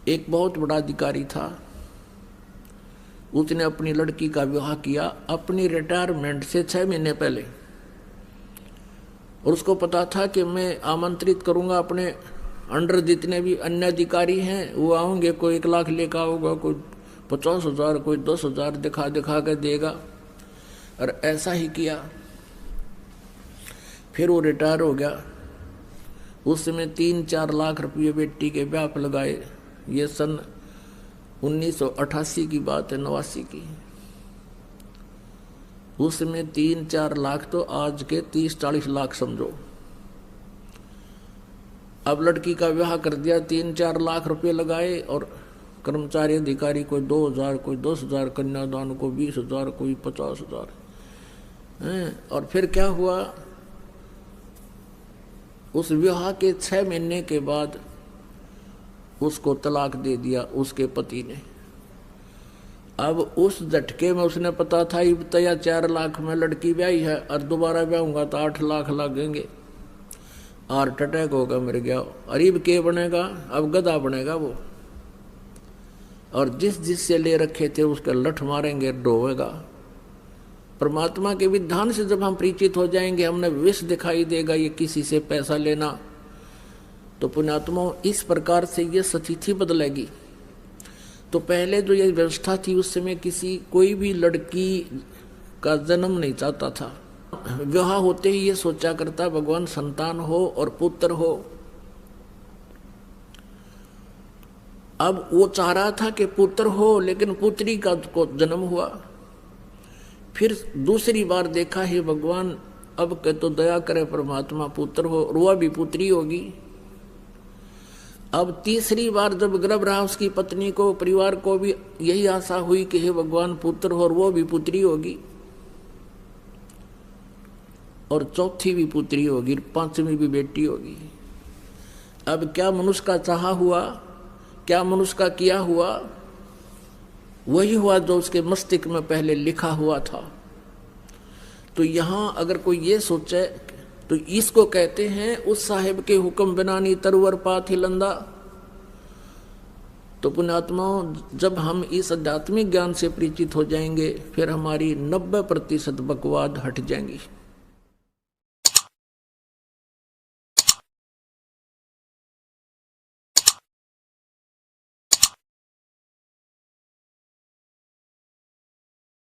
एक बहुत बड़ा अधिकारी था, उसने अपनी लड़की का विवाह किया अपनी रिटायरमेंट से 6 महीने पहले, और उसको पता था कि मैं आमंत्रित करूंगा अपने अंडर जितने भी अन्य अधिकारी हैं वो आएंगे, कोई 1 लाख लेकर आओगा, कोई 50,000, कोई 10,000 दिखा दिखा कर देगा, और ऐसा ही किया। फिर वो रिटायर हो गया। उस समय 3-4 लाख रुपये बेटी के ब्याह पर लगाए। ये सन 1988 की बात है, 89 की। उस समय 3-4 लाख तो आज के 30-40 लाख समझो। अब लड़की का विवाह कर दिया, 3-4 लाख रुपए लगाए, और कर्मचारी अधिकारी कोई 2,000, कोई 10,000, कन्यादान को 20,000, कोई 50,000। और फिर क्या हुआ, उस विवाह के 6 महीने के बाद उसको तलाक दे दिया उसके पति ने। अब उस झटके में उसने पता था तया 4 लाख में लड़की ब्याही है, और दोबारा ब्याहूंगा तो 8 लाख लगेंगे, हार्ट अटैक होगा, मर गया। अरीब के बनेगा, अब गधा बनेगा वो, और जिससे ले रखे थे उसके लठ मारेंगे, डोवेगा। परमात्मा के विधान से जब हम परिचित हो जाएंगे, हमने विष दिखाई देगा ये किसी से पैसा लेना, तो पुण्यात्मा इस प्रकार से ये स्थिति बदलेगी। तो पहले जो ये व्यवस्था थी उस समय कोई भी लड़की का जन्म नहीं चाहता था। विवाह होते ही ये सोचा करता भगवान संतान हो और पुत्र हो। अब वो चाह रहा था कि पुत्र हो, लेकिन पुत्री का को जन्म हुआ। फिर दूसरी बार देखा है भगवान अब के तो दया करे परमात्मा, पुत्र हो, और वह भी पुत्री होगी। अब तीसरी बार जब गर्भ रहा उसकी पत्नी को, परिवार को भी यही आशा हुई कि हे भगवान पुत्र हो और वो भी पुत्री होगी, और चौथी भी पुत्री होगी, 5वीं भी बेटी होगी। अब क्या मनुष्य का चाहा हुआ, क्या मनुष्य का किया हुआ, वही हुआ जो उसके मस्तिष्क में पहले लिखा हुआ था। तो यहां अगर कोई ये सोचे तो इसको कहते हैं उस साहेब के हुक्म बिना नी तरवर पात हिलंदा। तो पुण्यात्माओं, जब हम इस आध्यात्मिक ज्ञान से परिचित हो जाएंगे, फिर हमारी 90% बकवाद हट जाएंगी।